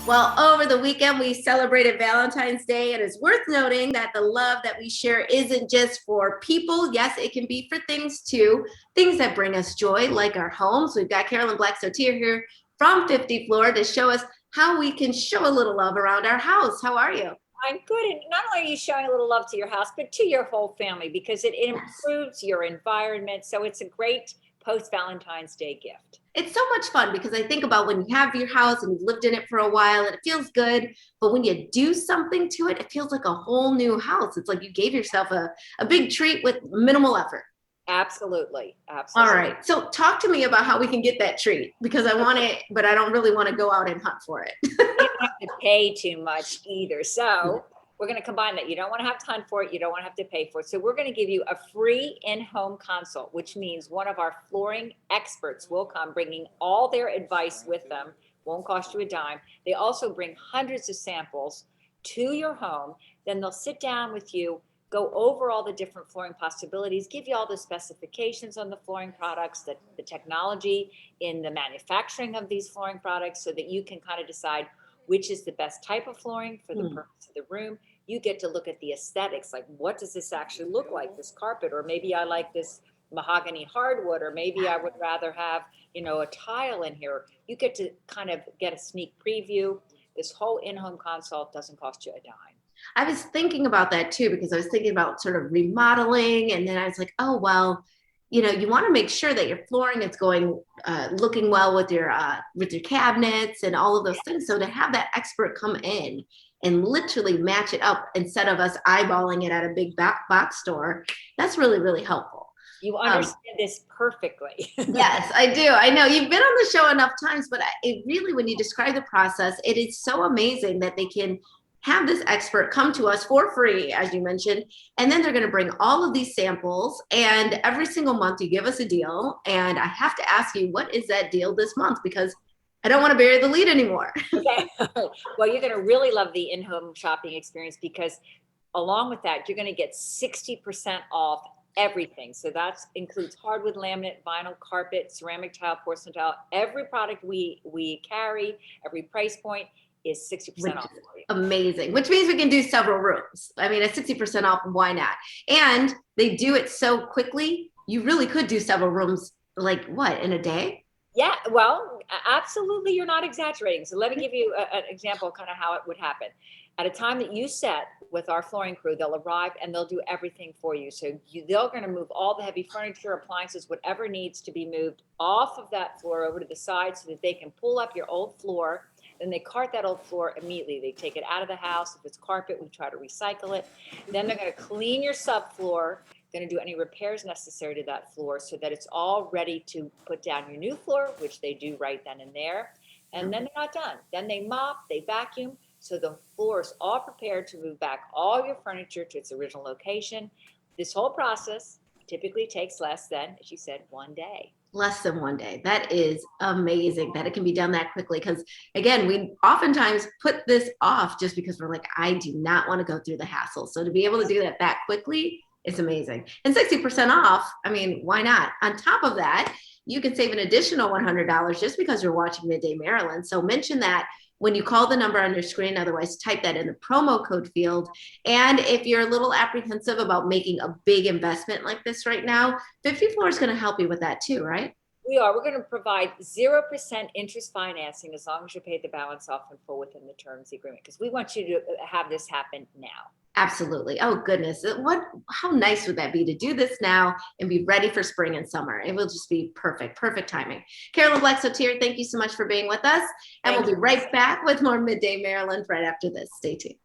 Well, over the weekend, we celebrated Valentine's Day, and it's worth noting that the love that we share isn't just for people. Yes, it can be for things too, things that bring us joy, like our homes. We've got Carolyn Black-Sotier here from 50 Floor to show us how we can show a little love around our house. How are you? I'm good. And not only are you showing a little love to your house, but to your whole family because it Yes. improves your environment. So it's a great post Valentine's Day gift. It's so much fun because I think about when you have your house and you've lived in it for a while and it feels good, but when you do something to it, it feels like a whole new house. It's like you gave yourself a big treat with minimal effort. Absolutely. All Absolutely. right. So talk to me about how we can get that treat because I want it, but I don't really want to go out and hunt for it. You don't have to pay too much either. So we're going to combine that. You don't want to have to hunt for it. You don't want to have to pay for it. So we're going to give you a free in-home consult, which means one of our flooring experts will come bringing all their advice with them. Won't cost you a dime. They also bring hundreds of samples to your home. Then they'll sit down with you, go over all the different flooring possibilities, give you all the specifications on the flooring products, the technology in the manufacturing of these flooring products so that you can kind of decide which is the best type of flooring for the purpose of the room. You get to look at the aesthetics, like what does this actually look like, this carpet, or maybe I like this mahogany hardwood, or maybe I would rather have, a tile in here. You get to kind of get a sneak preview. This whole in-home consult doesn't cost you a dime. I was thinking about that too because I was thinking about sort of remodeling, and then I was like, oh well, you want to make sure that your flooring is going, looking well with your cabinets and all of those things. So to have that expert come in and literally match it up instead of us eyeballing it at a big box store, that's really really helpful. You Um, understand this perfectly. Yes, I do. I know you've been on the show enough times, but it really, when you describe the process, it is so amazing that they can have this expert come to us for free, as you mentioned, and then they're going to bring all of these samples. And every single month, you give us a deal. And I have to ask you, what is that deal this month? Because I don't want to bury the lead anymore. Okay. Well, you're going to really love the in-home shopping experience because along with that, you're going to get 60% off everything. So that includes hardwood, laminate, vinyl, carpet, ceramic tile, porcelain tile. Every product we carry, every price point is 60% Which off is for you. amazing, which means we can do several rooms. I mean, at 60% off, why not? And they do it so quickly. You really could do several rooms, like what, in a day? Yeah, well, absolutely, you're not exaggerating. So let me give you an example of kind of how it would happen. At a time that you set with our flooring crew, they'll arrive and they'll do everything for you. So they're going to move all the heavy furniture, appliances, whatever needs to be moved off of that floor over to the side so that they can pull up your old floor. Then they cart that old floor immediately. They take it out of the house. If it's carpet, we try to recycle it. Then they're going to clean your subfloor, going to do any repairs necessary to that floor so that it's all ready to put down your new floor, which they do right then and there. And then they're not done. Then they mop, they vacuum. So the floor is all prepared to move back all your furniture to its original location. This whole process typically takes less than, as you said, one day. Less than one day. That is amazing that it can be done that quickly. Because again, we oftentimes put this off just because we're like, I do not want to go through the hassle. So to be able to do that quickly, it's amazing. And 60% off, I mean, why not? On top of that, you can save an additional $100 just because you're watching Midday Maryland. So mention that when you call the number on your screen. Otherwise, type that in the promo code field. And if you're a little apprehensive about making a big investment like this right now, 50 Floor is going to help you with that too, right? We are. We're going to provide 0% interest financing as long as you pay the balance off in full within the terms of the agreement because we want you to have this happen now. Absolutely. Oh goodness. How nice would that be to do this now and be ready for spring and summer? It will just be perfect, perfect timing. Carolyn Black-Sotier, thank you so much for being with us. And Thank we'll you. be right back with more Midday Maryland right after this. Stay tuned.